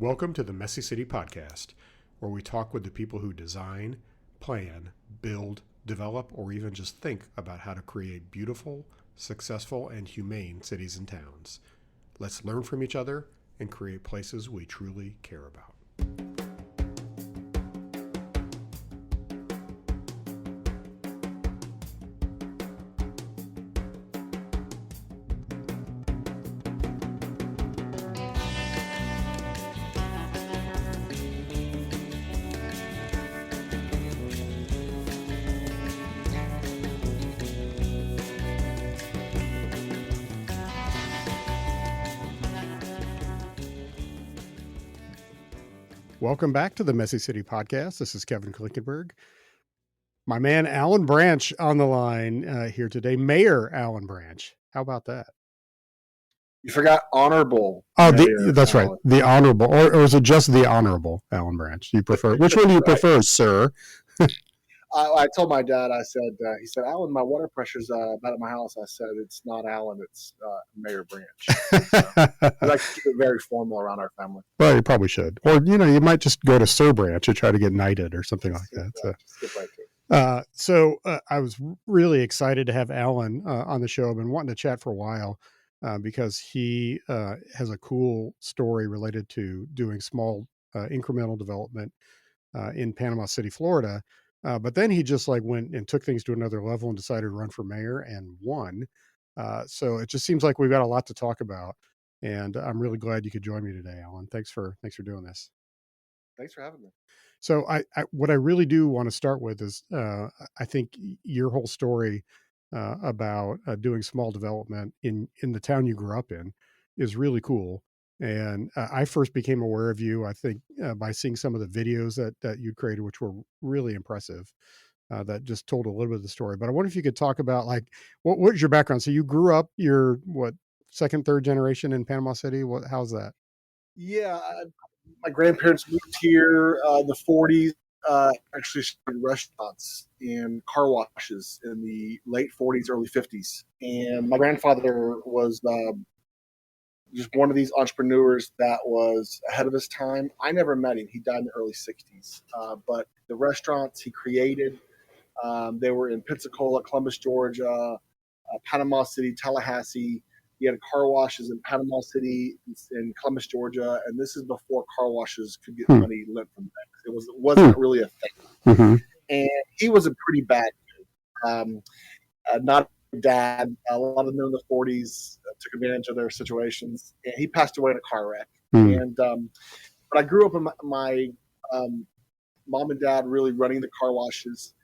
Welcome to the Messy City Podcast, where we talk with the people who design, plan, build, develop, or even just think about how to create beautiful, successful, and humane cities and towns. Let's learn from each other and create places we truly care about. Welcome back to the Messy City Podcast. This is Kevin Klinkenberg. My man, Allan Branch, on the line here today. Mayor Allan Branch. How about that? You forgot honorable. Oh, that's Allan. Right. The honorable, or is it just the honorable Allan Branch? You prefer? Which one do you prefer, sir? I told my dad, I said, he said, Allan, my water pressure's about at my house. I said, it's not Allan, it's Mayor Branch. I like to keep it very formal around our family. Well, you probably should. Or, you might just go to Sir Branch and try to get knighted or something like that. So I was really excited to have Allan on the show. I've been wanting to chat for a while because he has a cool story related to doing small incremental development in Panama City, Florida. But then he just went and took things to another level and decided to run for mayor and won. So it just seems like we've got a lot to talk about. And I'm really glad you could join me today, Allan. Thanks for doing this. Thanks for having me. So what I really do want to start with is I think your whole story about doing small development in the town you grew up in is really cool. And I first became aware of you, I think, by seeing some of the videos that you'd created, which were really impressive, that just told a little bit of the story. But I wonder if you could talk about, what was your background? So you grew up, you're, second, third generation in Panama City? How's that? Yeah, my grandparents moved here in the 40s, actually started restaurants and car washes in the late 40s, early 50s. And my grandfather was just one of these entrepreneurs that was ahead of his time. I never met him. He died in the early 60s. But the restaurants he created, they were in Pensacola, Columbus, Georgia, Panama City, Tallahassee. He had car washes in Panama City, in Columbus, Georgia. And this is before car washes could get money lent from banks. It wasn't really a thing. Mm-hmm. And he was a pretty bad dude. Not dad. A lot of them in the 40s took advantage of their situations, and he passed away in a car wreck. And but I grew up with my mom and dad really running the car washes,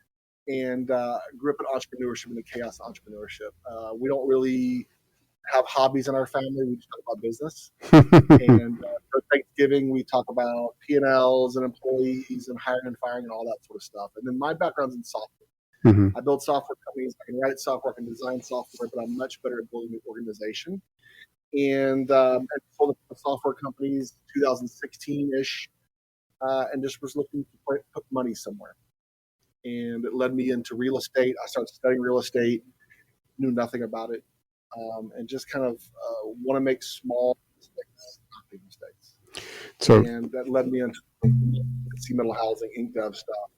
and grew up in entrepreneurship and the chaos of entrepreneurship. We don't really have hobbies in our family. We just talk about business. And for Thanksgiving, we talk about P&Ls and employees and hiring and firing and all that sort of stuff. And then my background's in software. Mm-hmm. I build software companies. I can write software, I can design software, but I'm much better at building an organization. And I sold the software companies 2016-ish, and just was looking to put money somewhere. And it led me into real estate. I started studying real estate, knew nothing about it, and just kind of want to make small mistakes, not big mistakes. And that led me into mental housing, IncDev stuff,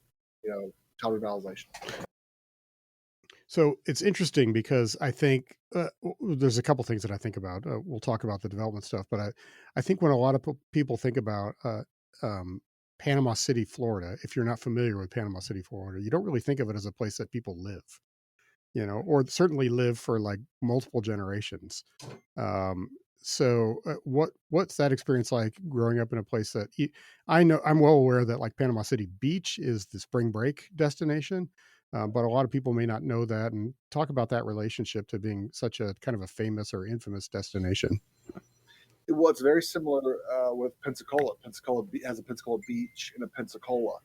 child revitalization. So it's interesting because I think there's a couple things that I think about. We'll talk about the development stuff, but I think when a lot of people think about Panama City, Florida, if you're not familiar with Panama City, Florida, you don't really think of it as a place that people live, or certainly live for multiple generations. So what's that experience like growing up in a place that I know I'm well aware that Panama City Beach is the spring break destination. But a lot of people may not know that, and talk about that relationship to being such a kind of a famous or infamous destination. Well, it's very similar with Pensacola. Pensacola has a Pensacola Beach and a Pensacola.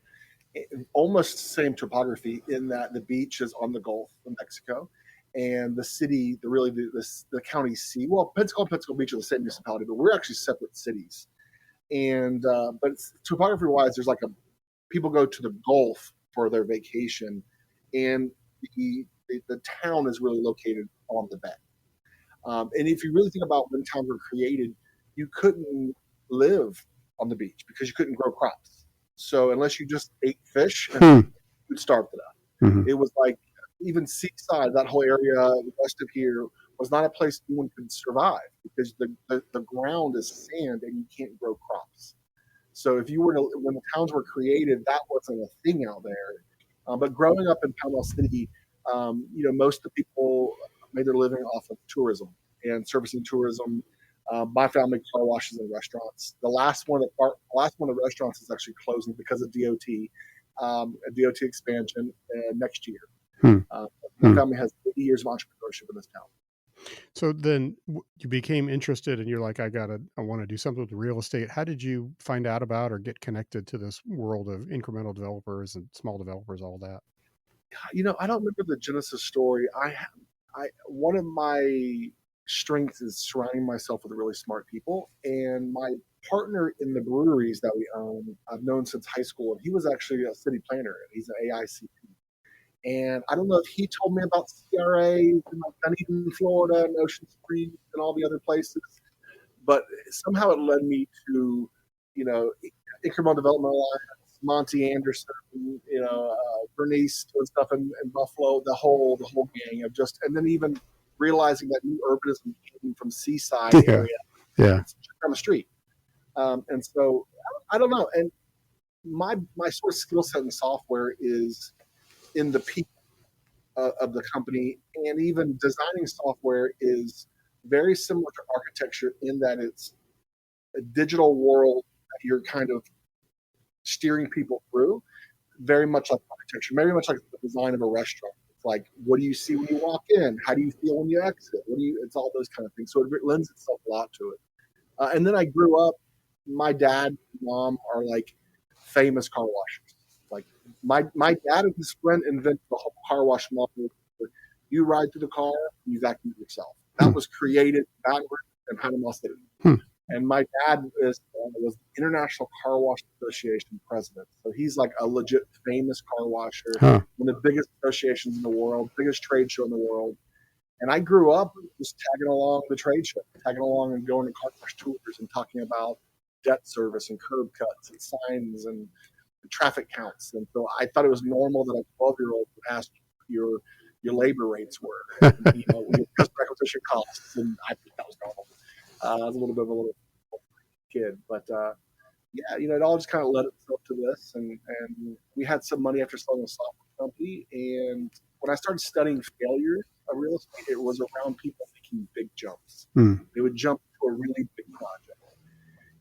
Almost same topography in that the beach is on the Gulf of Mexico, and the city, the county seat. Well, Pensacola and Pensacola Beach are the same municipality, but we're actually separate cities. And but topography-wise, there's people go to the Gulf for their vacation. And the town is really located on the bay. And if you really think about when towns were created, you couldn't live on the beach because you couldn't grow crops. So unless you just ate fish, Hmm. you'd starve to death. Hmm. It was like even Seaside, that whole area west of here, was not a place anyone could survive because the ground is sand and you can't grow crops. So if you were to, when the towns were created, that wasn't a thing out there. But growing up in Panama City, most of the people made their living off of tourism and servicing tourism. My family car washes and restaurants. The last one of the restaurants is actually closing because of DOT, a DOT expansion next year. Hmm. Uh, my Hmm. family has 80 years of entrepreneurship in this town. So then you became interested and you're like, I want to do something with real estate. How did you find out about or get connected to this world of incremental developers and small developers, all that? I don't remember the genesis story. I one of my strengths is surrounding myself with really smart people, and my partner in the breweries that we own, I've known since high school, and he was actually a city planner, and he's an AICP. And I don't know if he told me about CRAs in like Dunedin, Florida, and Ocean Springs, and all the other places, but somehow it led me to, you know, Incremental Development Alliance, Monty Anderson, Bernice doing stuff in Buffalo, the whole gang of just, and then even realizing that new urbanism came from Seaside Yeah. area. Yeah. It's down the street, and so I don't know. And my sort of skill set in software is in the people of the company, and even designing software is very similar to architecture in that it's a digital world that you're kind of steering people through, very much like architecture, very much like the design of a restaurant. It's like, what do you see when you walk in? How do you feel when you exit? It's all those kind of things. So it lends itself a lot to it. And then I grew up, my dad and mom are like famous car washers. Like my dad and his friend invented the whole car wash model. You ride through the car, you vacuum yourself. Hmm. That was created backwards in Panama City. Hmm. And my dad was the International Car Wash Association president. So he's like a legit famous car washer, Huh. one of the biggest associations in the world, biggest trade show in the world. And I grew up just tagging along the trade show, tagging along and going to car wash tours and talking about debt service and curb cuts and signs and traffic counts. And so I thought it was normal that a 12-year-old would ask your labor rates were, and, your customer acquisition costs. And I think that was normal. I was a little bit of a little kid, but yeah, it all just kind of led itself to this, and we had some money after selling a software company, and when I started studying failures of real estate, it was around people making big jumps. Hmm. They would jump to a really big project,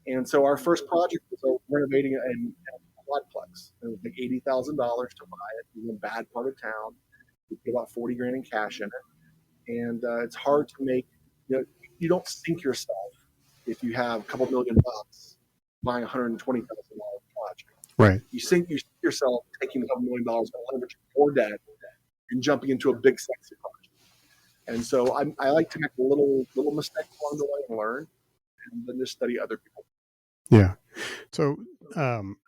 and so our first project was renovating a quadplex. It was like $80,000 to buy it. It was in a bad part of town. We put about 40 grand in cash in it, and it's hard to make. You don't sink yourself if you have a couple $1,000,000 buying $120,000 project. Right. You sink yourself taking a couple $1,000,000 and leveraging more debt and jumping into a big sexy project. And so I like to make little mistakes along the way and learn, and then just study other people. Yeah. So, um,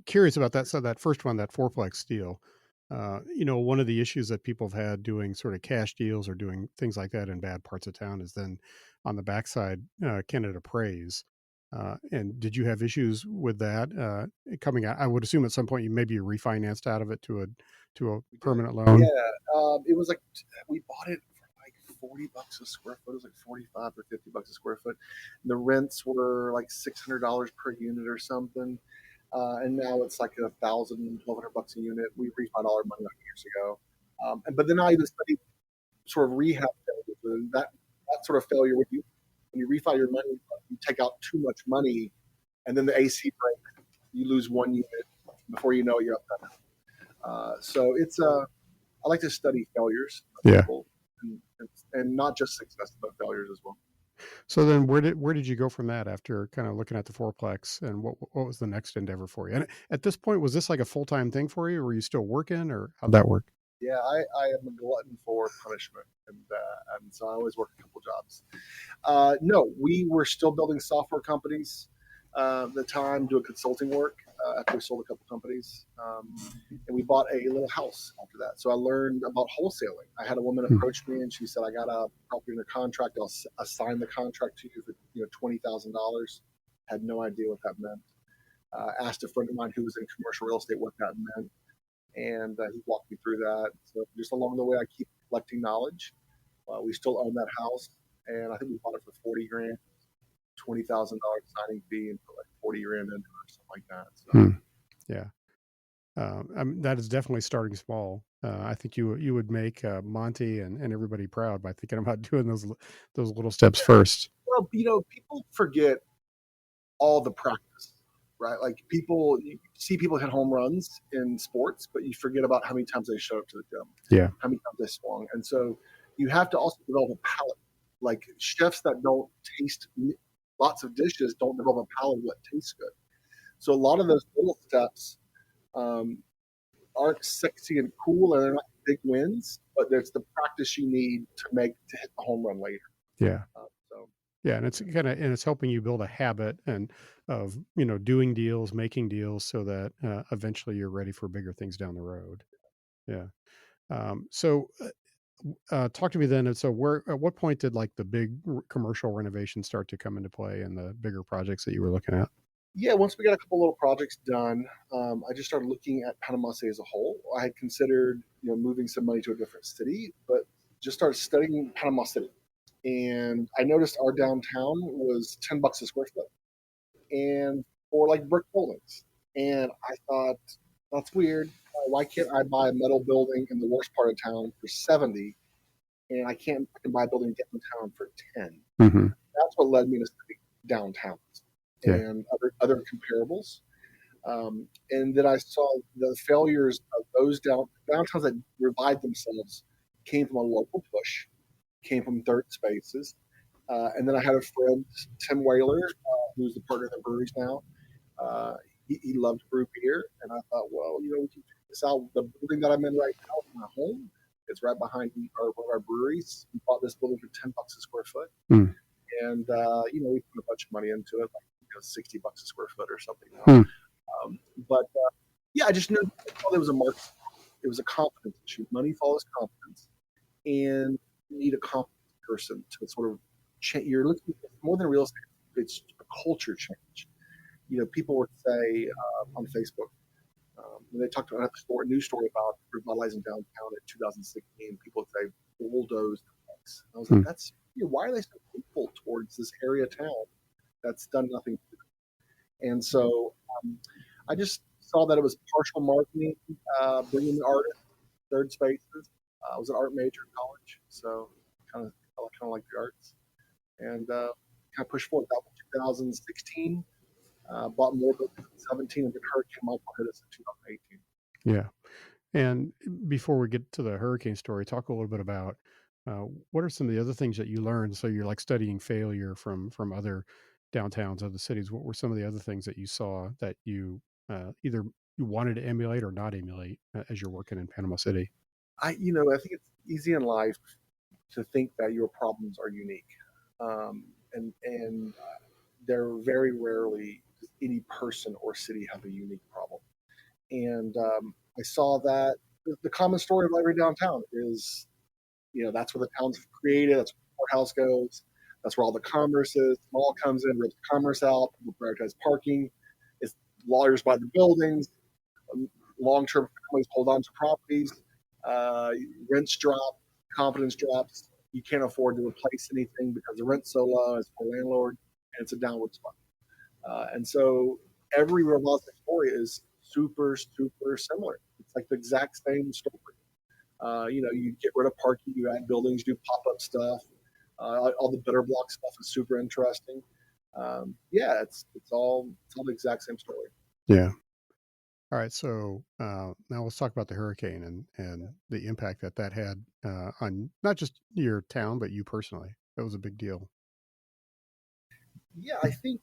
curious about that. So that first one, that fourplex deal, one of the issues that people have had doing sort of cash deals or doing things like that in bad parts of town is then on the backside, can it appraise? And did you have issues with that coming out? I would assume at some point you maybe refinanced out of it to a We did. permanent Yeah. loan. It was like we bought it for like $40 a square foot. It was like 45 or $50 a square foot. And the rents were like $600 per unit or something. And now it's like $1,000, $1,200 a unit. We refinanced all our money like years ago. But then I even studied sort of rehab failures. That sort of failure when you refi your money, you take out too much money, and then the AC breaks. You lose one unit before you know it, you're up. So I like to study failures of Yeah. people, and not just success, but failures as well. So then where did you go from that after kind of looking at the fourplex, and what was the next endeavor for you? And at this point, was this like a full-time thing for you, or were you still working, or how'd that work? Yeah, I am a glutton for punishment, and so I always work a couple jobs. No, we were still building software companies at the time, doing consulting work after we sold a couple companies. And we bought a little house after that. So I learned about wholesaling. I had a woman Hmm. approach me and she said, I got a property under contract. I'll assign the contract to you for $20,000. Had no idea what that meant. Asked a friend of mine who was in commercial real estate what that meant, and he walked me through that. So just along the way, I keep collecting knowledge. We still own that house, and I think we bought it for 40 grand, $20,000 signing fee, and put like 40 grand into it or something like that. So Hmm. Yeah. I mean, that is definitely starting small. I think you would make Monty and everybody proud by thinking about doing those little steps first. well, people forget all the practice, right? Like you see people hit home runs in sports, but you forget about how many times they showed up to the gym, Yeah. how many times they swung. And so you have to also develop a palate. Like chefs that don't taste lots of dishes don't develop a palate that tastes good. So a lot of those little steps um, aren't sexy and cool, and they're not big wins, but there's the practice you need to hit the home run later. Yeah. So Yeah, and it's kind of and it's helping you build a habit and of doing deals, making deals, so that eventually you're ready for bigger things down the road. Yeah. Talk to me then. And so, where at what point did like the big commercial renovations start to come into play and the bigger projects that you were looking at? yeah, once we got a couple little projects done, I just started looking at Panama City as a whole. I had considered, moving some money to a different city, but just started studying Panama City, and I noticed our downtown was $10 a square foot, and for like brick buildings, and I thought that's weird. Why can't I buy a metal building in the worst part of town for 70, and I can buy a building downtown for 10? Hmm. That's what led me to study downtowns Yeah. and other comparables. And then I saw the failures of those downtowns that revived themselves came from a local push, came from third spaces. And then I had a friend, Tim Whaler, who's the partner of the breweries now. Uh, he loved brew beer, and I thought, well, we can check this out. The building that I'm in right now is my home. It's right behind one of our breweries. We bought this building for $10 a square foot, Mm. and we put a bunch of money into it, like $60 a square foot or something now. Mm. But yeah, I just knew there was a market. It was a confidence issue. Money follows confidence, and you need a confident person to sort of change. You're looking at more than real estate; it's a culture change. People would say on Facebook when they talked about a news story about revitalizing downtown in 2016. People would say bulldozed the place. I was like, Mm. that's why are they so hateful towards this area of town that's done nothing? And so I just saw that it was partial marketing, bringing the artists, third spaces. I was an art major in college, so I kind of like the arts, and kind of pushed forward. That was 2016. Bought more books in 17, and then Hurricane Michael hit us in 2018. Yeah. And before we get to the hurricane story, talk a little bit about what are some of the other things that you learned. So you're like studying failure from other downtowns, other cities. What were some of the other things that you saw that you either you wanted to emulate or not emulate as you're working in Panama City? I think it's easy in life to think that your problems are unique, and they're very rarely does any person or city have a unique problem. And I saw that the common story of every downtown is, that's where the town's created. That's where the courthouse goes. That's where all the commerce is. The mall comes in, rips the commerce out. People prioritize parking. It's lawyers buy the buildings. Long-term families hold on to properties. Uh, Rents drop. Confidence drops. You can't afford to replace anything because the rent's so low as for a landlord, and it's a downward spiral. And so every robotic story is super, super similar. It's like the exact same story. You get rid of parking, you add buildings, you do pop up stuff. All the better block stuff is super interesting. Yeah, it's all the exact same story. Yeah. All right. So now let's talk about the hurricane and the impact that that had on not just your town, but you personally. That was a big deal. Yeah, I think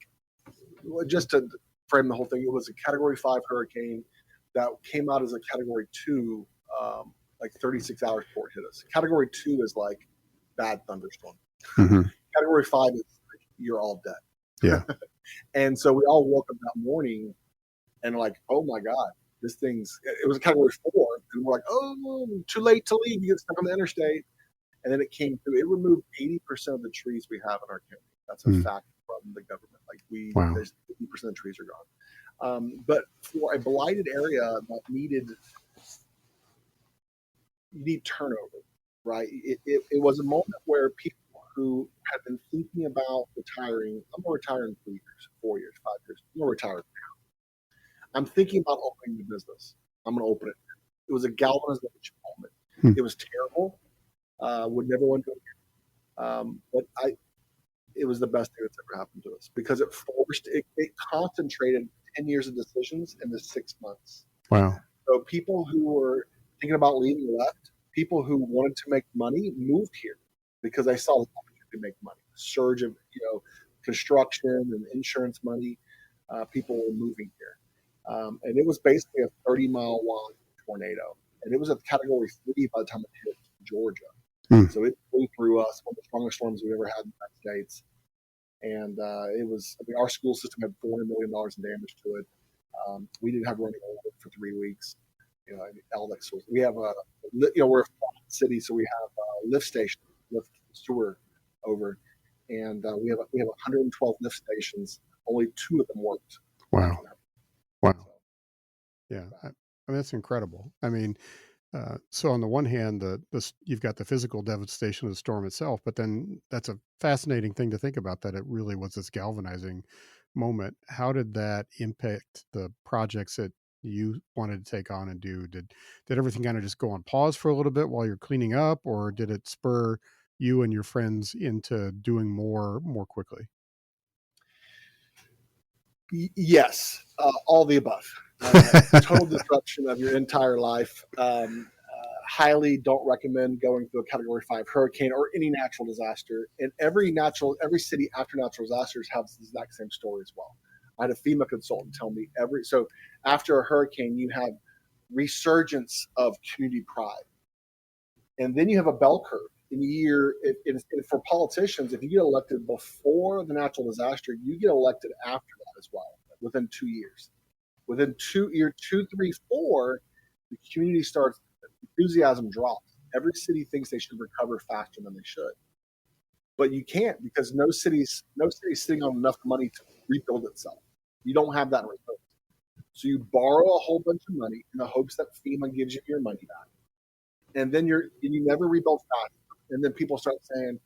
just to frame the whole thing, it was a Category 5 hurricane that came out as a Category 2 like 36 hours before it hit us. Category 2 is like bad thunderstorm. Hmm. Category 5 is like, you're all dead. Yeah. And so we all woke up that morning and like, oh my God, this thing's, it was a Category 4. And we're like, oh, too late to leave. You get stuck on the interstate. And then it came through. It removed 80% of the trees we have in our county. That's a Mm. fact from the government. Like Wow. there's 80% of the trees are gone. But for a blighted area that you need turnover, right? It was a moment where people who had been thinking about retiring, I'm going to retire in 3 years, 4 years, 5 years, I'm going to retire. I'm thinking about opening the business. I'm going to open it. It was a galvanization moment. Hmm. It was terrible. Would never want to do it. But it was the best thing that's ever happened to us because it concentrated 10 years of decisions into 6 months. Wow. So people who were thinking about leaving left. People who wanted to make money moved here because they saw the opportunity to make money. Surge of construction and insurance money. People were moving here, and it was basically a 30-mile wide tornado, and it was a Category 3 by the time it hit Georgia. Hmm. So it flew through us, one of the strongest storms we've ever had in the United States. And it was, I mean, our school system had $400 million in damage to it. We didn't have running water for 3 weeks. All that sort. We have we're a city, so we have a lift station, lift sewer over, and we have 112 lift stations. Only 2 of them worked. Wow. Wow. Yeah. I mean, that's incredible. I mean, so on the one hand, you've got the physical devastation of the storm itself, but then that's a fascinating thing to think about, that it really was this galvanizing moment. How did that impact the projects that you wanted to take on and do? Did everything kind of just go on pause for a little bit while you're cleaning up, or did it spur you and your friends into doing more quickly? Yes, all the above. Total disruption of your entire life. Highly don't recommend going through a Category 5 hurricane or any natural disaster. And every city after natural disasters has the exact same story as well. I had a FEMA consultant tell me so after a hurricane, you have resurgence of community pride. And then you have a bell curve. For politicians, if you get elected before the natural disaster, you get elected after that as well, within 2 years. Within 2, 3, 4, the community starts, enthusiasm drops. Every city thinks they should recover faster than they should. But you can't, because no city's sitting on enough money to rebuild itself. You don't have that in reserve. So you borrow a whole bunch of money in the hopes that FEMA gives you your money back. And then you never rebuild fast. And then people start saying,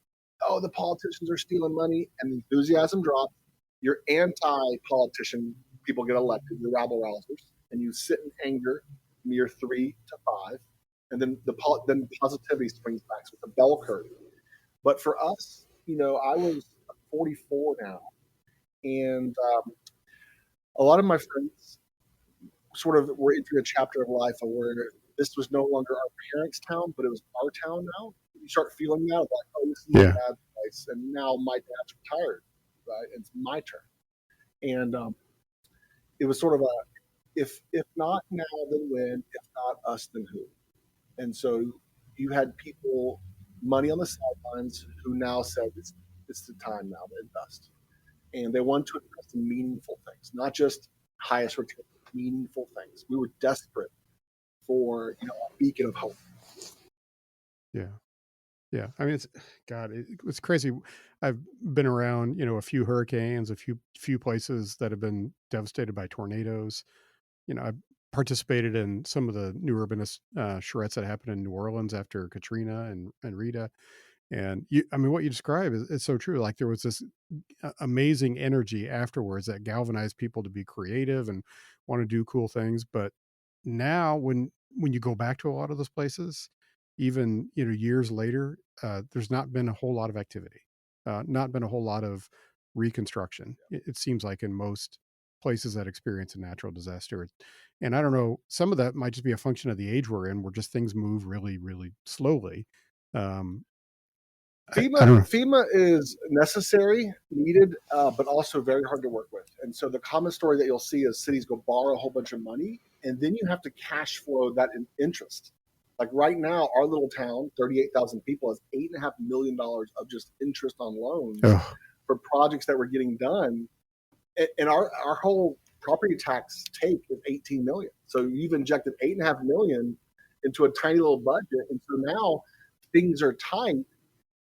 "Oh, the politicians are stealing money," and the enthusiasm drops. You're anti-politician. People get elected. You're rabble rousers, and you sit in anger from year 3 to 5, and then then positivity swings back. So it's a bell curve. But for us, I was 44 now, and a lot of my friends sort of were entering a chapter of life where this was no longer our parents' town, but it was our town now. You start feeling that, like, oh, this is my dad's place, and now my dad's retired, right? It's my turn. And it was sort of if not now, then when? If not us, then who? And so you had people, money on the sidelines, who now said it's the time now to invest. And they want to invest in meaningful things, not just highest return, meaningful things. We were desperate for a beacon of hope. Yeah. Yeah. I mean, it's crazy. I've been around, a few hurricanes, a few places that have been devastated by tornadoes. I participated in some of the new urbanist charrettes that happened in New Orleans after Katrina and Rita. And I mean, what you describe is so true. Like, there was this amazing energy afterwards that galvanized people to be creative and want to do cool things. But now, when you go back to a lot of those places, even years later, there's not been a whole lot of activity, not been a whole lot of reconstruction. It seems like in most places that experience a natural disaster, and I don't know, some of that might just be a function of the age we're in, where just things move really, really slowly. Um, I don't know. FEMA is necessary, needed, but also very hard to work with. And so the common story that you'll see is cities go borrow a whole bunch of money, and then you have to cash flow that in interest. Like right now, our little town, 38,000 people, has $8.5 million of just interest on loans for projects that were getting done. And our whole property tax take is 18 million. So you've injected 8.5 million into a tiny little budget. And so now things are tight,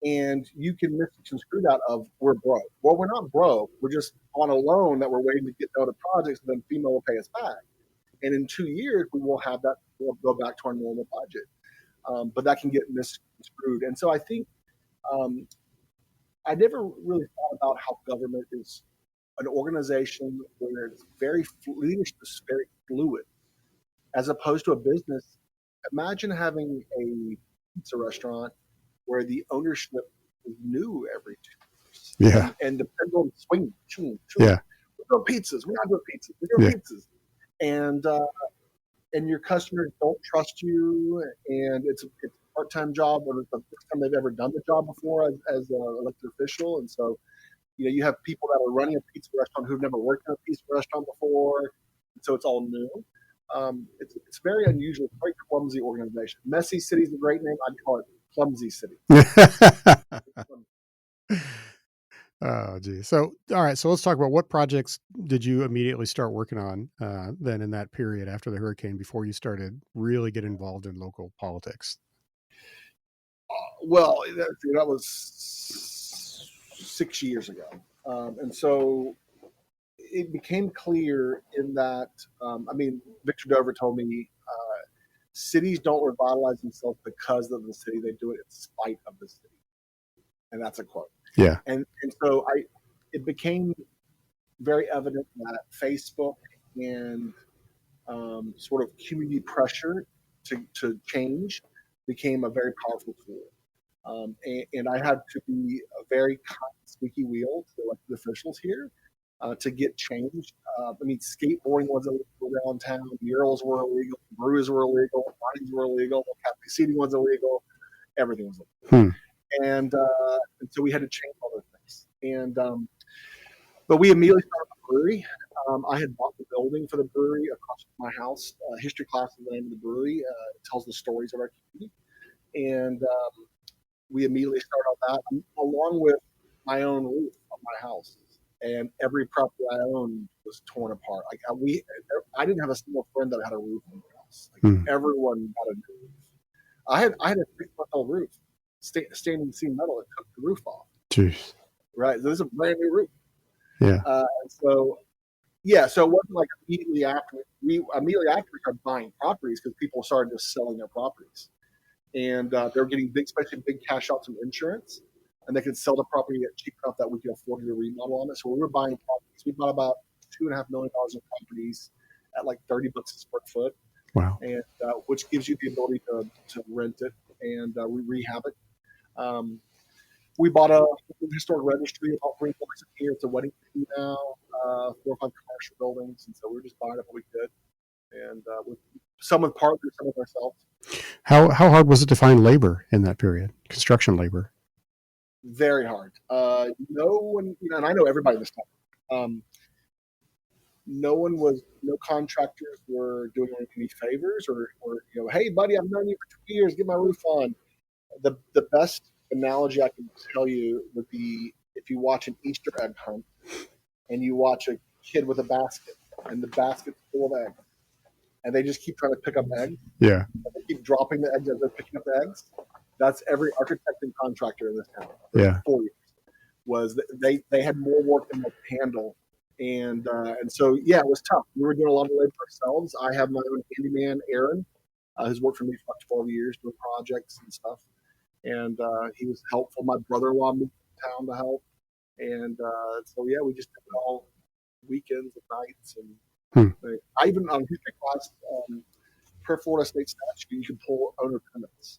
and you can misconstrue that of we're broke. Well, we're not broke. We're just on a loan that we're waiting to get to other projects, and then FEMA will pay us back. And in 2 years, we will have that. We'll go back to our normal budget. But that can get misconstrued. And so I think um, I never really thought about how government is an organization where it's leadership is very fluid, as opposed to a business. Imagine having a pizza restaurant where the ownership is new every 2 years, Yeah. and the pendulum swings. Yeah. We're doing pizzas. We're not doing pizzas. We're doing pizzas. And your customers don't trust you, and it's a part-time job, or it's the first time they've ever done the job before as an elected official. And so, you have people that are running a pizza restaurant who've never worked in a pizza restaurant before, and so it's all new. It's very unusual, very clumsy organization. Messy City is a great name. I'd call it Clumsy City. Oh, gee. So, all right. So let's talk about what projects did you immediately start working on then in that period after the hurricane before you started really get involved in local politics? Well, that was 6 years ago, and so it became clear in that. Victor Dover told me cities don't revitalize themselves because of the city; they do it in spite of the city, and that's a quote. Yeah. And so it became very evident that Facebook and sort of community pressure to change became a very powerful tool. And I had to be a very kind, squeaky wheel to elected officials here to get change. Skateboarding was illegal around town, murals were illegal, brews were illegal, parties were illegal, cafe seating was illegal, everything was illegal. And so we had to change all those things. But we immediately started a brewery. I had bought the building for the brewery across from my house. History class is the name of the brewery. It tells the stories of our community. And we immediately started on that, along with my own roof on my house. And every property I owned was torn apart. I didn't have a single friend that had a roof on their house. Everyone got a new roof. I had a 6-month-old roof, standing seam metal, that took the roof off. Jeez. Right. So this is a brand new roof. Yeah. So it wasn't like immediately after we started buying properties, because people started just selling their properties, and they were getting especially big cash outs from insurance, and they could sell the property at cheap enough that we could afford to remodel on it. So we were buying properties. We bought about $2.5 million in properties at like $30 a square foot. Wow. And which gives you the ability to rent it and rehab it. We bought a historic registry about 3 blocks a year. It's a wedding venue now, 4 or 5 commercial buildings, and so we're just buying up what we could, and with some with partners, some with ourselves. How hard was it to find labor in that period? Construction labor. Very hard. No one, and I know everybody in this town. No contractors were doing any favors or hey buddy, I've known you for 2 years, get my roof on. The best analogy I can tell you would be if you watch an Easter egg hunt and you watch a kid with a basket and the basket's full of eggs and they just keep trying to pick up eggs. Yeah. And they keep dropping the eggs as they're picking up the eggs. That's every architect and contractor in this town. Yeah. 4 years was that they had more work than they could handle. And so, yeah, it was tough. We were doing a lot of labor ourselves. I have my own handyman, Aaron, who's worked for me for like 12 years doing projects and stuff. And he was helpful. My brother-in-law moved to town to help. And so, yeah, we just did it all weekends and nights. And I even on history class, per Florida state statute, you can pull owner permits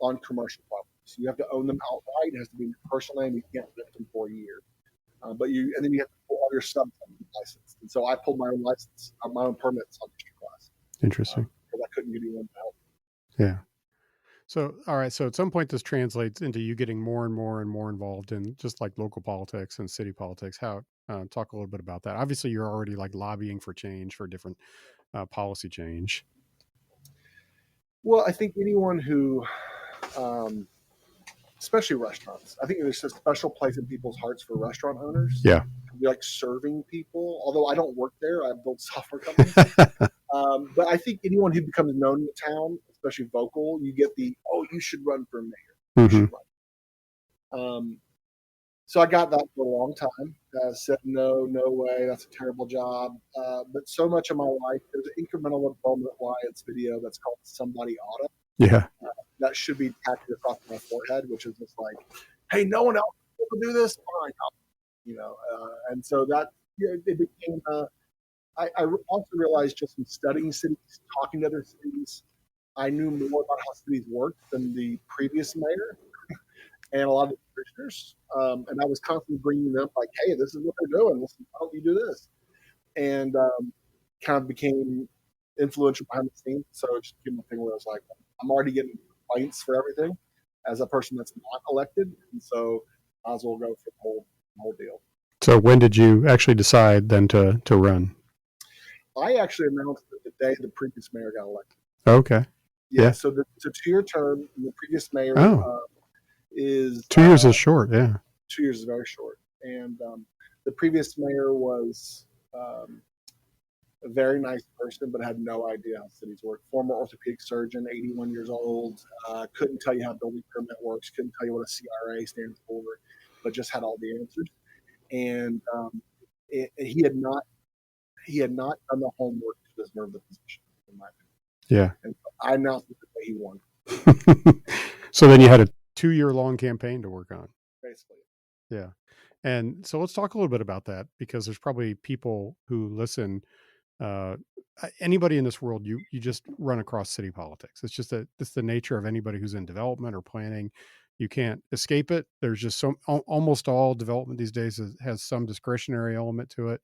on commercial properties. You have to own them outright. It has to be in your personal name. You can't rent them for a year. And then you have to pull all your subs licensed. And so I pulled my own license, my own permits on history class. Interesting. Because I couldn't get anyone to help. Yeah. So, all right. So at some point, this translates into you getting more and more and more involved in just like local politics and city politics. How, talk a little bit about that. Obviously, you're already like lobbying for change, for different policy change. Well, I think anyone who, especially restaurants, I think there's a special place in people's hearts for restaurant owners. Yeah. We like serving people, although I don't work there. I build software companies. But I think anyone who becomes known in the town, especially vocal, you get you should run for mayor. You should run. So I got that for a long time. Said no, no way, that's a terrible job. But so much of my life, there's an incremental involvement Wyatt's video that's called "Somebody Oughta." Yeah. That should be tattooed across my forehead, which is just like, "Hey, no one else will do this, fine." And so that, it became. I also realized just in studying cities, talking to other cities, I knew more about how cities worked than the previous mayor and a lot of the commissioners. And I was constantly bringing them like, "Hey, this is what they're doing. This is how you do this," and kind of became influential behind the scenes. So it just became a thing where I was like, I'm already getting complaints for everything as a person that's not elected, and so I might as well go for the whole deal. So when did you actually decide then to run? I actually announced it the day the previous mayor got elected. Okay. Yeah, Yeah. so it's a 2-year term. And the previous mayor Oh, is 2 years is short. Yeah. 2 years is very short, and the previous mayor was um, a very nice person, but had no idea how cities work. Former orthopedic surgeon, 81 years old, couldn't tell you how building permit works, couldn't tell you what a CRA stands for, but just had all the answers. And he had not done the homework to deserve the position, in my opinion. Yeah. And so I announced it the day he won, So then you had a 2 year long campaign to work on. basically. Yeah. And so let's talk a little bit about that because there's probably people who listen. Uh, Anybody in this world, you just run across city politics. It's the nature of anybody who's in development or planning. You can't escape it. There's just almost all development these days has some discretionary element to it,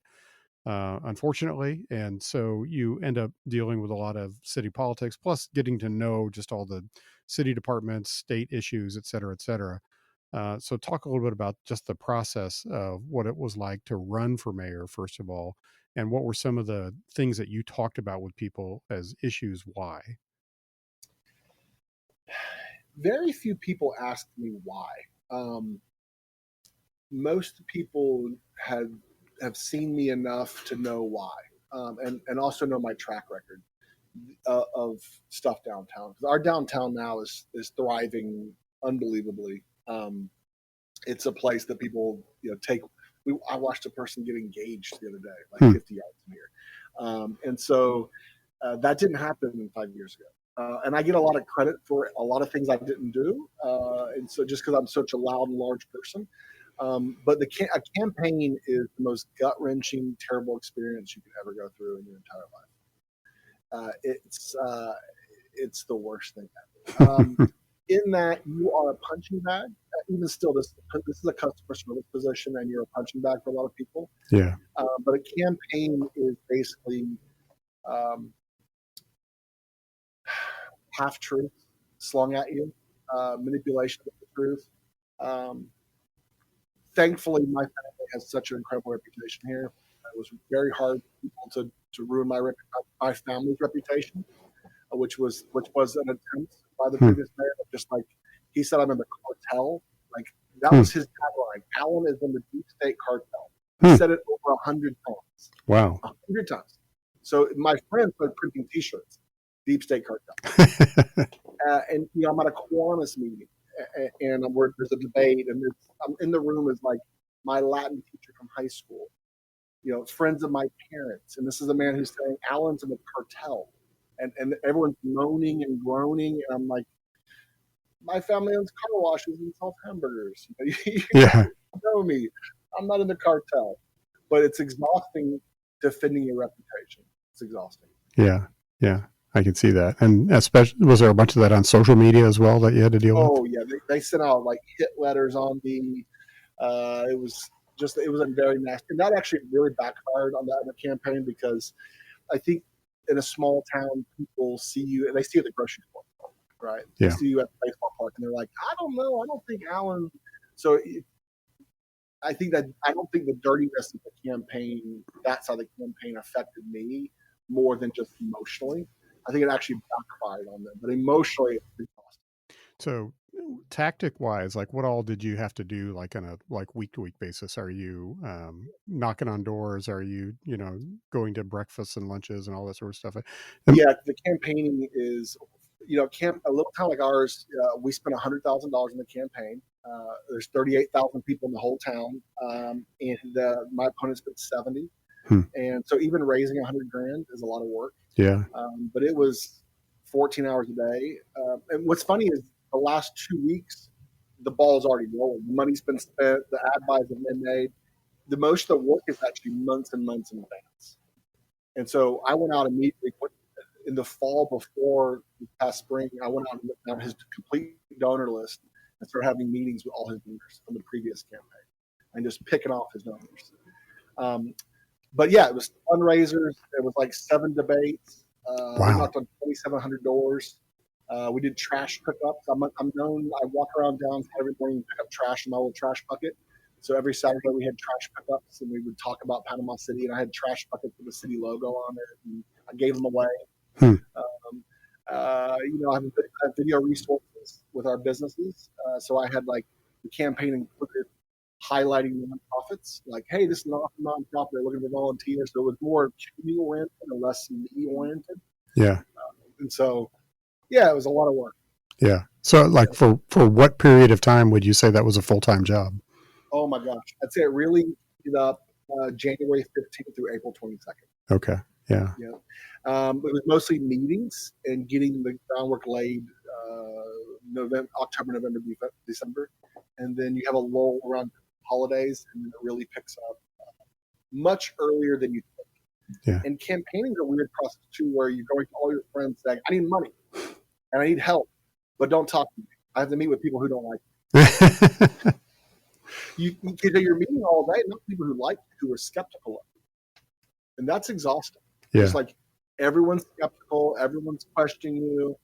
unfortunately. And so you end up dealing with a lot of city politics, plus getting to know just all the city departments, state issues, et cetera, et cetera. So talk a little bit about just the process of what it was like to run for mayor, first of all, and what were some of the things that you talked about with people as issues why? Very few people asked me why. Um, Most people had have seen me enough to know why, and also know my track record of stuff downtown. Because our downtown now is thriving unbelievably. It's a place that people take. I watched a person get engaged the other day, like Hmm. 50 yards from here, and so that didn't happen 5 years ago. And I get a lot of credit for a lot of things I didn't do, and so just because I'm such a loud and large person. But a campaign is the most gut wrenching, terrible experience you could ever go through in your entire life. It's the worst thing ever. In that you are a punching bag. Even still, this is a customer service position, and you're a punching bag for a lot of people. Yeah. But a campaign is basically um, half truth slung at you, manipulation of the truth. Um, Thankfully, my family has such an incredible reputation here. It was very hard for people to ruin my family's reputation, which was an attempt by the Hmm. previous mayor. Just like he said, I'm in the cartel. Like that Hmm. was his tagline. Allan is in the deep state cartel. He Hmm. said it over 100 times. Wow. 100 times. So my friend started printing T-shirts. Deep state cartel. And I'm at a Kiwanis meeting, and there's a debate, and I'm in the room is like my Latin teacher from high school, friends of my parents, and this is a man who's saying Allan's in the cartel, and everyone's moaning and groaning, and I'm like, my family owns car washes and sells hamburgers. You Yeah. know me, I'm not in the cartel, but it's exhausting defending your reputation. It's exhausting. Yeah. Yeah. I can see that. And especially, was there a bunch of that on social media as well that you had to deal with? Oh yeah, they sent out like hit letters on me. It was very nasty, and that actually really backfired on that campaign because I think in a small town, people see you and they see you at the grocery store, right? They Yeah. see you at the baseball park, and they're like, I don't know, I don't think Allan. So I don't think the dirtiness of the campaign, that side of the campaign, affected me more than just emotionally. I think it actually backfired on them, but emotionally, it's exhausting. So tactic wise, like what all did you have to do like on a like week to week basis? Are you knocking on doors? Are you, going to breakfasts and lunches and all that sort of stuff? Yeah, the campaigning is a little town like ours, we spent $100,000 in the campaign. There's 38,000 people in the whole town, and my opponent spent 70. Hmm. And so even raising 100 grand is a lot of work. Yeah. But it was 14 hours a day. And what's funny is the last 2 weeks, the ball's already rolling. The money's been spent. The ad buys have been made. The most of the work is actually months and months in advance. And so I went out immediately in the fall before this past spring. I went out and looked down his complete donor list and started having meetings with all his donors from the previous campaign and just picking off his donors. But yeah, it was fundraisers. There was like 7 debates. We Wow. knocked on 2,700 doors. We did trash pickups. I'm known. I walk around downtown every morning and pick up trash in my little trash bucket. So every Saturday we had trash pickups, and we would talk about Panama City. And I had trash buckets with the city logo on it, and I gave them away. Hmm. I have video resources with our businesses. So I had like the campaign included highlighting nonprofits, like, hey, this is an awesome nonprofit. They're looking for volunteers. So it was more community oriented and less me oriented. Yeah. And so, yeah, it was a lot of work. Yeah. So like for what period of time would you say that was a full-time job? Oh my gosh. I'd say it really ended up January 15th through April 22nd. Okay. Yeah. Yeah. It was mostly meetings and getting the groundwork laid October, November, December. And then you have a lull around holidays, and then it really picks up much earlier than you think. Yeah. And campaigning is a weird process too, where you're going to all your friends saying, I need money and I need help, but don't talk to me. I have to meet with people who don't like me. You're meeting all day, not people who like you, who are skeptical of you. And that's exhausting. Yeah. It's like everyone's skeptical, everyone's questioning you.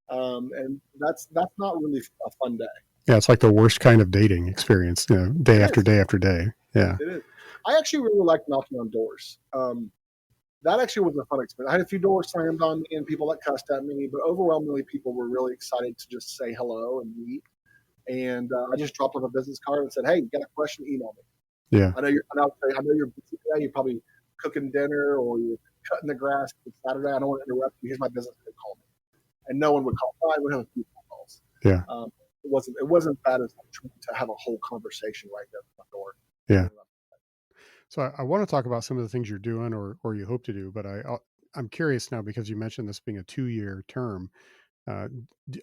And that's not really a fun day. Yeah, it's like the worst kind of dating experience, day after day after day. Yeah. It is. I actually really like knocking on doors. That actually was a fun experience. I had a few doors slammed on me and people that cussed at me, but overwhelmingly people were really excited to just say hello and meet. And I just dropped off a business card and said, "Hey, you got a question? Email me." Yeah. I know you're busy today. You're probably cooking dinner or you're cutting the grass. It's Saturday. I don't want to interrupt you. Here's my business card. Call me. And no one would call. I would have a few phone calls. Yeah. It wasn't bad as trying to have a whole conversation right there at the door. Yeah. So I want to talk about some of the things you're doing or you hope to do, but I'm curious now because you mentioned this being a 2-year term.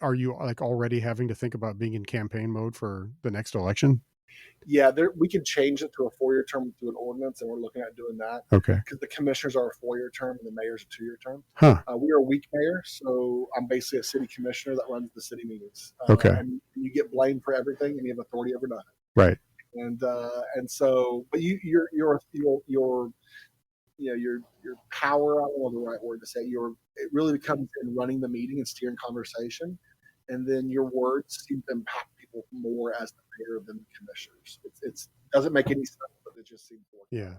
Are you like already having to think about being in campaign mode for the next election? Yeah, we could change it to a 4-year term through an ordinance, and we're looking at doing that. Okay. Because the commissioners are a 4-year term and the mayor's a 2-year term. Huh. We are a weak mayor, so I'm basically a city commissioner that runs the city meetings. Okay. And you get blamed for everything, and you have authority over nothing. Right. And so, but your power, I don't know the right word to say, it really comes in running the meeting and steering conversation. And then your words seem to impact people more as the mayor than the commissioners. It doesn't make any sense, but it just seems to work. Yeah.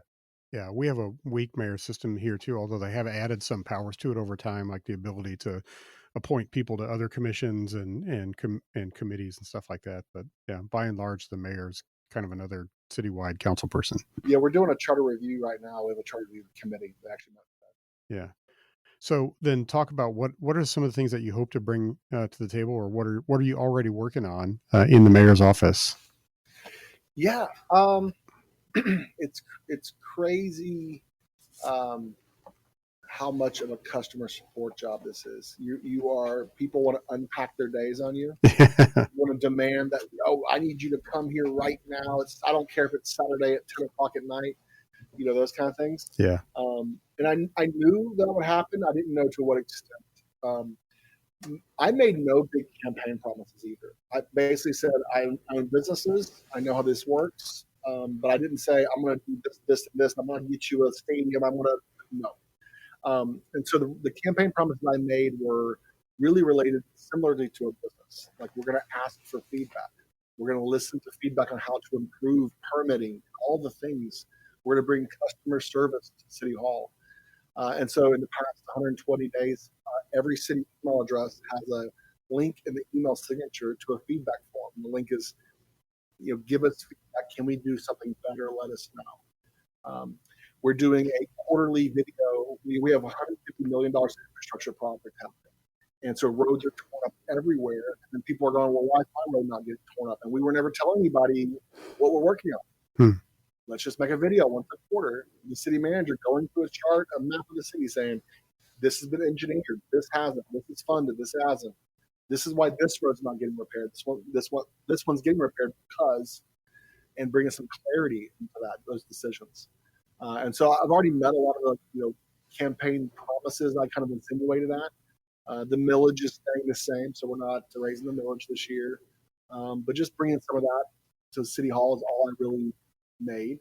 Yeah. We have a weak mayor system here too, although they have added some powers to it over time, like the ability to appoint people to other commissions and committees and stuff like that. But yeah, by and large, the mayor's kind of another citywide council person. Yeah, we're doing a charter review right now. We have a charter review committee that actually met that. Yeah. So then talk about what are some of the things that you hope to bring to the table, or what are you already working on in the mayor's office? Yeah, it's crazy how much of a customer support job this is. People want to unpack their days on you. Want to demand that, I need you to come here right now. I don't care if it's Saturday at 10 o'clock at night. Those kind of things. Yeah. And I knew that would happen. I didn't know to what extent. I made no big campaign promises either. I basically said, I own businesses. I know how this works. But I didn't say, I'm going to do this, and this. I'm going to get you a stadium. I'm going to, no. And so the campaign promises I made were really related similarly to a business. Like, we're going to ask for feedback. We're going to listen to feedback on how to improve permitting, all the things. We're going to bring customer service to City Hall. And so in the past 120 days, every city email address has a link in the email signature to a feedback form. And the link is, give us feedback. Can we do something better? Let us know. We're doing a quarterly video. We have $150 million in infrastructure project happening. And so roads are torn up everywhere. And then people are going, well, why is my road not getting torn up? And we were never telling anybody what we're working on. Hmm. Let's just make a video once a quarter. The city manager going through a chart, a map of the city saying, this has been engineered, this hasn't, this is funded, this hasn't. This is why this road's not getting repaired. This one's getting repaired because, and bringing some clarity into those decisions. And so I've already met a lot of the campaign promises I kind of insinuated at. The millage is staying the same, so we're not raising the millage this year. But just bringing some of that to City Hall is all I really made.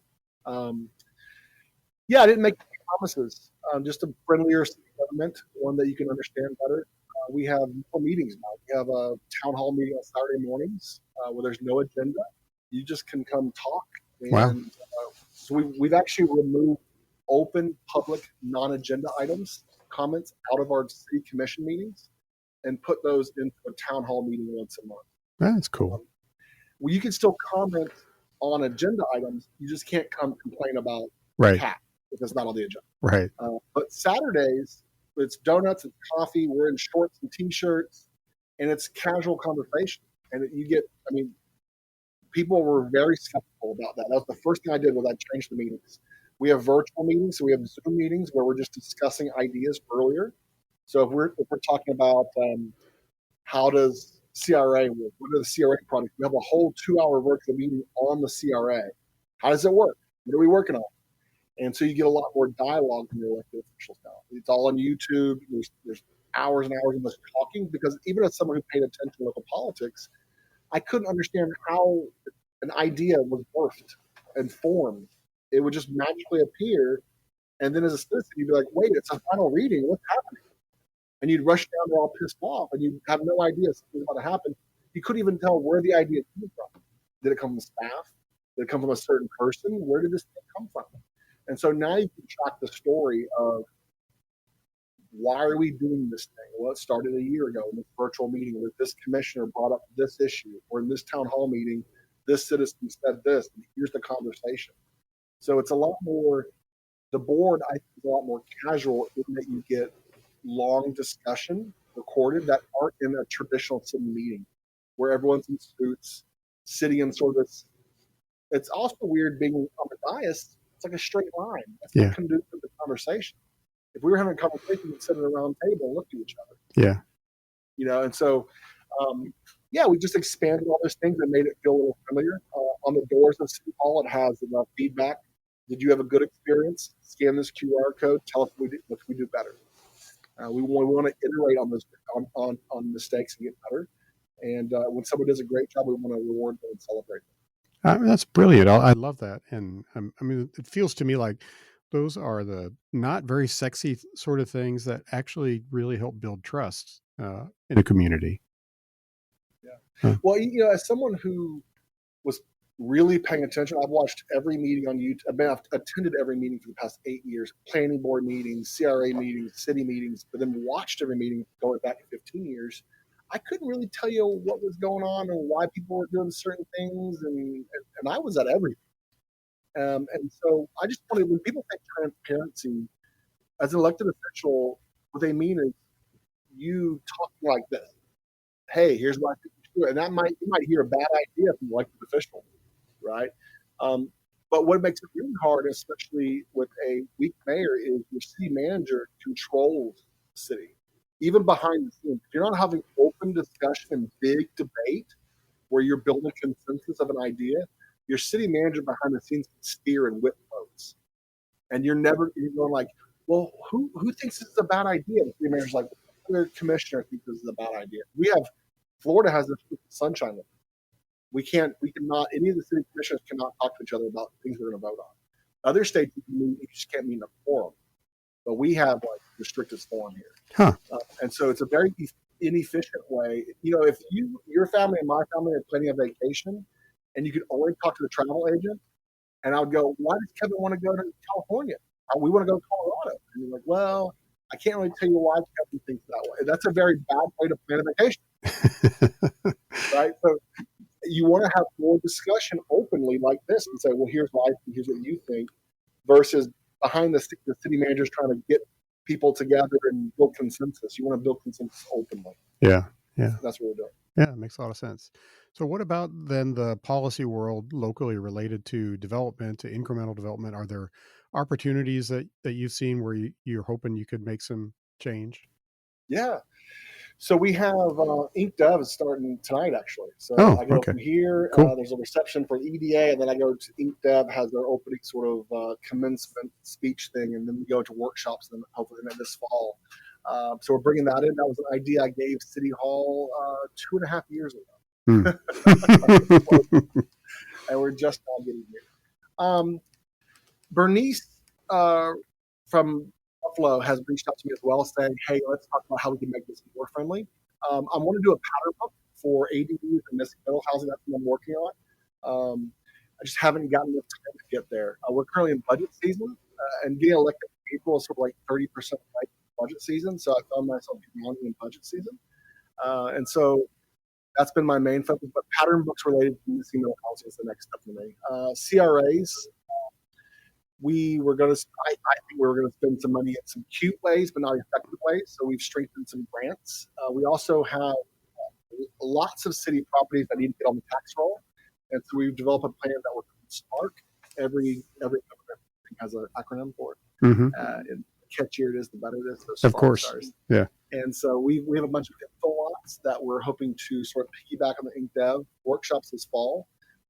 Yeah, I didn't make any promises. Just a friendlier city government, one that you can understand better. We have more meetings now. We have a town hall meeting on Saturday mornings where there's no agenda. You just can come talk. Wow. And so we've actually removed open, public, non-agenda items, comments out of our city commission meetings and put those into a town hall meeting once a month. That's cool. Well, you can still comment on agenda items. You just can't come complain about Right. cat if it's not on the agenda. Right. But Saturdays, it's donuts and coffee. We're in shorts and T-shirts, and it's casual conversation. And you get, I mean, people were very skeptical about that. That was the first thing I did was I changed the meetings. We have virtual meetings, so we have Zoom meetings where we're just discussing ideas earlier. So if we're talking about how does CRA work, what are the CRA products, we have a whole 2-hour virtual meeting on the CRA. How does it work? What are we working on? And so you get a lot more dialogue from your elected officials now. It's all on YouTube. There's hours and hours of us talking because even as someone who paid attention to local politics, I couldn't understand how an idea was birthed and formed. It would just magically appear. And then as a citizen, you'd be like, wait, it's a final reading. What's happening? And you'd rush down there all pissed off and you have no idea something's about to happen. You couldn't even tell where the idea came from. Did it come from staff? Did it come from a certain person? Where did this thing come from? And so now you can track the story of why are we doing this thing? Well, it started a year ago in this virtual meeting where this commissioner brought up this issue, or in this town hall meeting, this citizen said this, and here's the conversation. So it's a lot more, the board, I think, is a lot more casual in that you get long discussion recorded that aren't in a traditional city meeting where everyone's in suits, sitting in sort of this. It's also weird being on the dais. It's like a straight line. That's not conducive to the conversation. If we were having a conversation, we'd sit at a round table and look at each other. Yeah. And so, we just expanded all those things and made it feel a little familiar. On the doors of City Hall, it has enough feedback. Did you have a good experience? Scan this QR code. Tell us what can we do better. We want to iterate on those on mistakes and get better. And when someone does a great job, we want to reward them and celebrate them. That's brilliant. I love that. And I mean, it feels to me like those are the not very sexy sort of things that actually really help build trust in a community. Yeah. Huh. Well, as someone who was really paying attention, I've watched every meeting on YouTube. I've attended every meeting for the past 8 years, planning board meetings, CRA meetings, city meetings, but then watched every meeting going back 15 years. I couldn't really tell you what was going on or why people were doing certain things, and I was at everything. And so I just wanted, when people say transparency, as an elected official, what they mean is you talking like this. Hey, here's what I think you should do. And you might hear a bad idea from an elected official, right? But what makes it really hard, especially with a weak mayor, is your city manager controls the city. Even behind the scenes, if you're not having open discussion and big debate where you're building consensus of an idea, your city manager behind the scenes can steer and whip votes. And you're going like, well, who thinks this is a bad idea? The city manager's like, the commissioner thinks this is a bad idea. Florida has this sunshine law. Any of the city commissioners cannot talk to each other about things we're going to vote on. Other states, you just can't meet in a forum. But we have like the strictest forum here. Huh. And so it's a very inefficient way. If your family and my family are planning a vacation and you could only talk to the travel agent, and I would go, why does Kevin want to go to California? We want to go to Colorado. And you're like, well, I can't really tell you why Kevin thinks that way. That's a very bad way to plan a vacation. Right? So you want to have more discussion openly like this and say, well, here's why I think, here's what you think, versus behind the city managers trying to get people together and build consensus. You want to build consensus openly. Yeah. Yeah. That's what we're doing. Yeah, it makes a lot of sense. So what about then the policy world locally related to development, to incremental development? Are there opportunities that you've seen where you're hoping you could make some change? Yeah. So we have Ink Dev is starting tonight, actually. So Oh, I go okay. from here. Cool. There's a reception for the EDA, and then I go to Ink Dev has their opening sort of commencement speech thing, and then we go to workshops, and hopefully this fall. So we're bringing that in. That was an idea I gave City Hall 2.5 years Hmm. ago, and we're just now getting here. Bernice from Buffalo has reached out to me as well, saying, "Hey, let's talk about how we can make this more friendly." I want to do a pattern book for ADUs and missing middle housing. That's what I'm working on. I just haven't gotten enough time to get there. We're currently in budget season, and getting elected in April is sort of like 30% of budget season. So I found myself drowning in budget season, and so that's been my main focus. But pattern books related to missing middle housing is the next step for me. CRAs, I think we were going to spend some money in some cute ways, but not effective ways. So we've strengthened some grants. We also have lots of city properties that need to get on the tax roll. And so we've developed a plan that we're calling SPARK. Every government has an acronym for it. Hmm. And the catchier it is, the better it is. So Of SPARK course. stars. Yeah. And so we have a bunch of info lots that we're hoping to sort of piggyback on the Ink Dev workshops this fall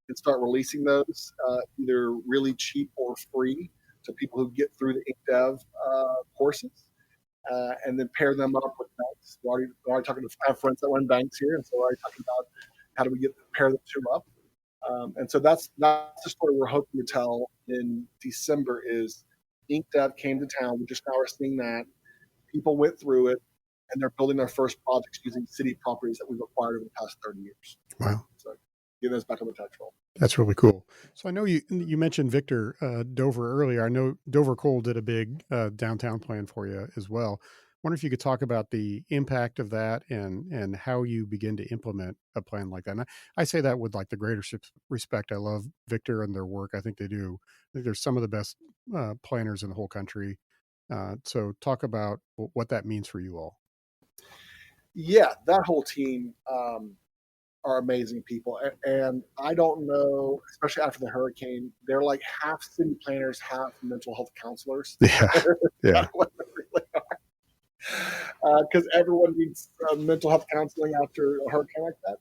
and start releasing those either really cheap or free to people who get through the Ink Dev courses, and then pair them up with banks. We're already talking to, I have friends that run banks here, and so we're already talking about how do we pair the two up. And so that's the story we're hoping to tell in December. Is Ink Dev came to town. We just now are seeing that people went through it, and they're building their first projects using city properties that we've acquired over the past 30 years. Wow. So getting those back on the tax roll. That's really cool. So I know you mentioned Victor Dover earlier. I know Dover Cole did a big downtown plan for you as well. Wonder if you could talk about the impact of that and how you begin to implement a plan like that. And I say that with like the greatest respect. I love Victor and their work. I think they do. I think they're some of the best planners in the whole country. So talk about what that means for you all. Yeah, that whole team are amazing people. And I don't know, especially after the hurricane, they're like half city planners, half mental health counselors. Yeah. Yeah. Because everyone needs mental health counseling after a hurricane like that.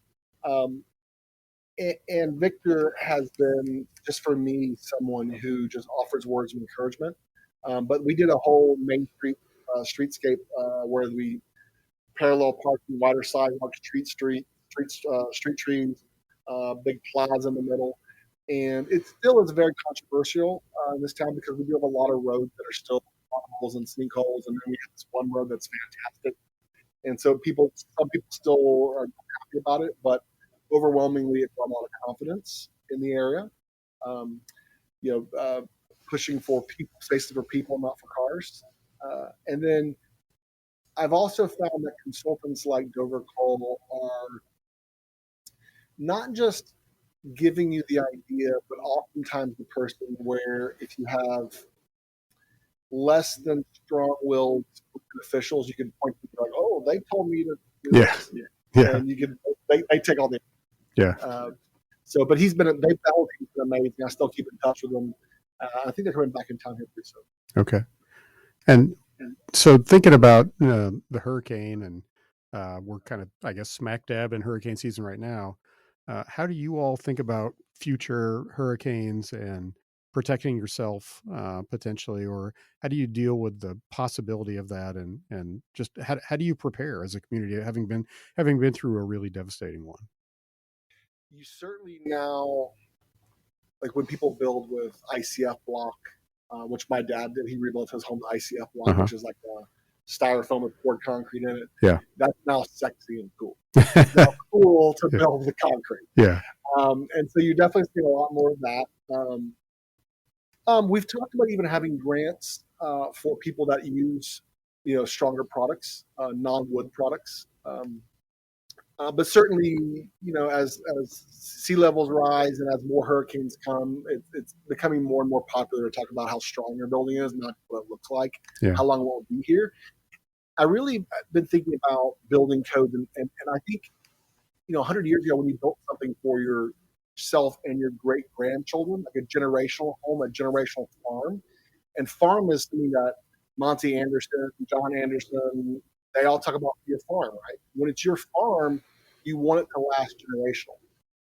And Victor has been, just for me, someone who just offers words of encouragement. But we did a whole Main Street streetscape where we parallel parking, wider sidewalks, street trees, big plaza in the middle. And it still is very controversial in this town because we do have a lot of roads that are still potholes and sinkholes, and then we have this one road that's fantastic. And so some people still are happy about it, but overwhelmingly, it brought a lot of confidence in the area. Um, Pushing for spaces for people, not for cars. And then I've also found that consultants like Dover Cole are not just giving you the idea, but oftentimes the person where if you have less than strong-willed officials, you can point to like, oh, they told me to do this. Yeah. And you can they take all the Yeah. But that whole team's been amazing. I still keep in touch with them. I think they're coming back in town here pretty soon. Okay. And so thinking about the hurricane and we're kind of, I guess, smack dab in hurricane season right now. How do you all think about future hurricanes and protecting yourself potentially, or how do you deal with the possibility of that, and just how do you prepare as a community, having been through a really devastating one? You certainly now, like when people build with ICF block, which my dad did, he rebuilt his home to ICF block, which is like a styrofoam with poured concrete in it. Yeah. That's now sexy and cool. It's now cool to build the concrete. Yeah. And so you definitely see a lot more of that. We've talked about even having grants for people that use, stronger products, non-wood products. But certainly, as sea levels rise and as more hurricanes come, it's becoming more and more popular to talk about how strong your building is, not what it looks like, Yeah. how long will it be here. I really been thinking about building codes, and I think 100 years ago when you built something for yourself and your great grandchildren, like a generational home, a generational farm, and farm is something that Monty Anderson, John Anderson, they all talk about your farm, right? When it's your farm, you want it to last generational.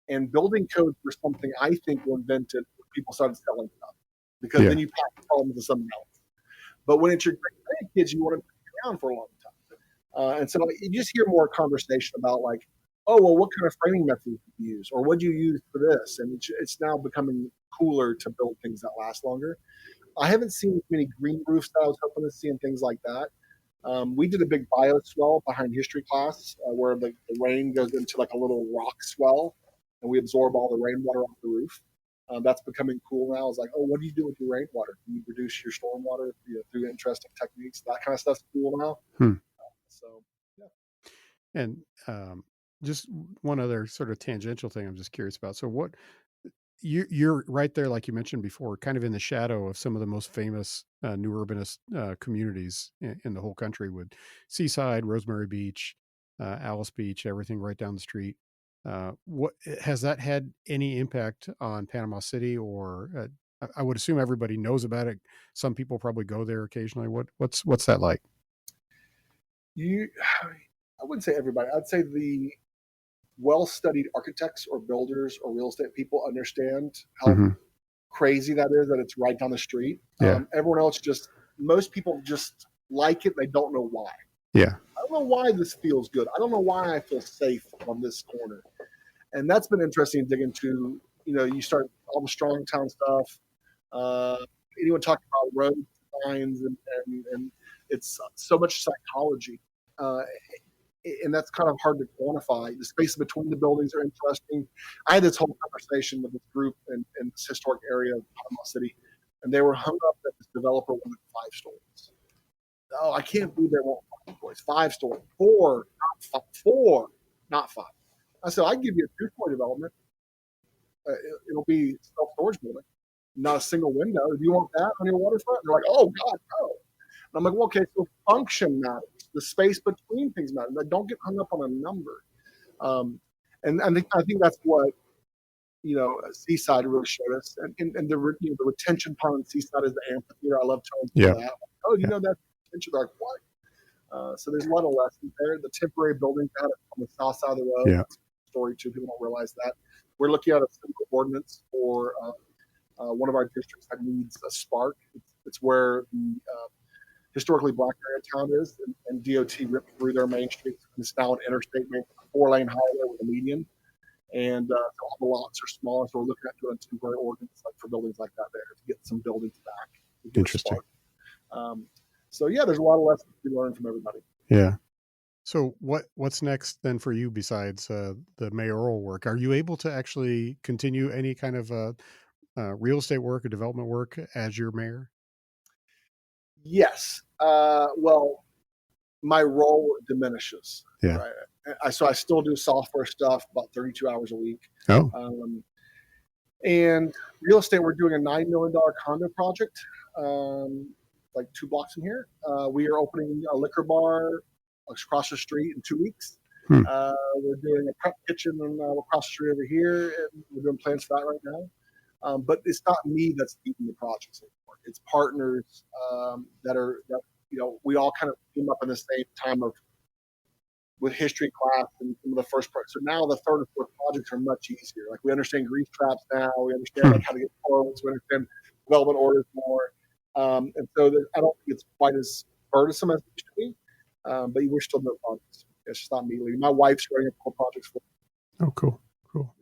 And building codes were something I think were invented when people started selling stuff, because then Yeah. you pass the problems to someone else. But when it's your great grandkids, you want it to be around for a long time. And so you just hear more conversation about like, oh, well, what kind of framing method did you use? Or what do you use for this? And it's now becoming cooler to build things that last longer. I haven't seen as many green roofs that I was hoping to see and things like that. We did a big bioswell behind history class where the rain goes into like a little rock swell and we absorb all the rainwater off the roof. That's becoming cool now. It's like, oh, what do you do with your rainwater? Do you reduce your stormwater through interesting techniques? That kind of stuff's cool now. Hmm. So, yeah. And just one other sort of tangential thing I'm just curious about. So what you're right there, like you mentioned before, kind of in the shadow of some of the most famous new urbanist communities in the whole country, with Seaside, Rosemary Beach, Alice Beach, everything right down the street. What has that had any impact on Panama City? Or I would assume everybody knows about it. Some people probably go there occasionally. What's that like? You, I wouldn't say everybody. I'd say the well-studied architects or builders or real estate people understand how Hmm. crazy that is, that it's right down the street. Yeah. Everyone else most people just like it. They don't know why. Yeah. I don't know why this feels good. I don't know why I feel safe on this corner. And that's been interesting to dig into. You start all the strong town stuff. Uh, Anyone talking about road signs and it's so much psychology. Uh, and that's kind of hard to quantify. The spaces between the buildings are interesting. I had this whole conversation with this group in this historic area of Panama City, and they were hung up that this developer wanted 5 stories. Oh, I can't believe they want 5 stories. 5 stories, four, not five. I said, I'd give you a 2-story development. It'll be self-storage building, not a single window. Do you want that on your waterfront? They're like, oh God, no. And I'm like, well, okay, so function matters. The space between things matters. Like, don't get hung up on a number. Um, and I think that's what Seaside really showed us. And the retention pond Seaside is the amphitheater. I love telling Yeah. people that. Oh, Yeah. that retention? They're like, what? So there's a lot of lessons there. The temporary building on the south side of the road. Yeah. That's a story too. People don't realize that. We're looking at a simple ordinance for one of our districts that needs a spark. It's where the historically black area town is, and DOT ripped through their main streets. It's now an interstate, 4-lane highway with a median, and so all the lots are smaller. So we're looking at doing temporary ordinance like for buildings like that there to get some buildings back. To get Interesting. So yeah, there's a lot of lessons to be learned from everybody. Yeah. So what's next then for you besides the mayoral work? Are you able to actually continue any kind of real estate work or development work as your mayor? Yes. Well, my role diminishes. Yeah. Right. So I still do software stuff about 32 hours a week. Oh. And real estate, we're doing a $9 million condo project, like 2 blocks from here. We are opening a liquor bar across the street in 2 weeks. Hmm. We're doing a prep kitchen across the street over here, and we're doing plans for that right now. But it's not me that's leading the projects anymore. It's partners that we all kind of came up in the same time with history class and some of the first projects. So now the third and fourth projects are much easier. Like we understand grease traps now. We understand like how to get quotes. We understand development orders more. And so I don't think it's quite as burdensome as it used to be. But we're still doing projects. It's just not me leading. My wife's running a couple projects for me. Oh, cool. Cool.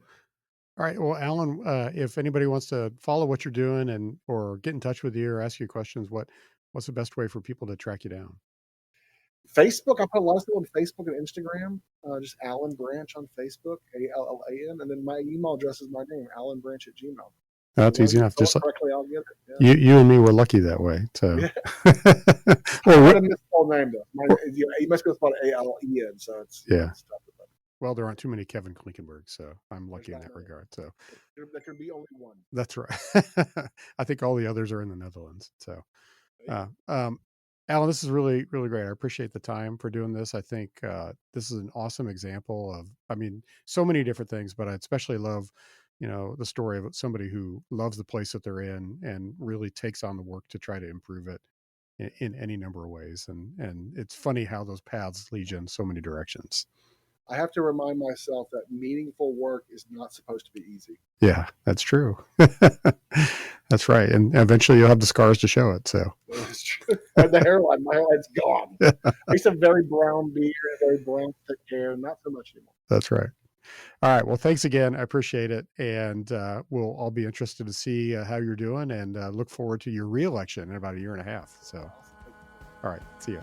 All right. Well, Allan, if anybody wants to follow what you're doing or get in touch with you or ask you questions, what's the best way for people to track you down? Facebook, I put a lot of stuff on Facebook and Instagram. Just Allan Branch on Facebook, ALLAN, and then my email address is my name, allanbranch@gmail. That's easy enough. Just correctly, I'll get it. Yeah. you and me were lucky that way. So, Yeah. well, I had a misspelled name though. You must go spell ALEN, so it's yeah. stuff. Well, there aren't too many Kevin Klinkenberg, so I'm There's lucky in not that many. regard. So There can be only one. that's right. I think all the others are in the Netherlands. So, Hey, uh, um, Alan, this is really, really great. I appreciate the time for doing this. I think this is an awesome example of, I mean, so many different things, but I especially love, the story of somebody who loves the place that they're in and really takes on the work to try to improve it in any number of ways. And it's funny how those paths lead you in so many directions. I have to remind myself that meaningful work is not supposed to be easy. Yeah, that's true. That's right. And eventually you'll have the scars to show it. So It's true. The hairline, my hairline's gone. I used to have very brown beard, very brown thick hair, not so much anymore. that's right. All right. Well, thanks again. I appreciate it. And I'll be interested to see how you're doing and look forward to your reelection in about a year and a half. So, Awesome. Thank you so much. all right. See ya.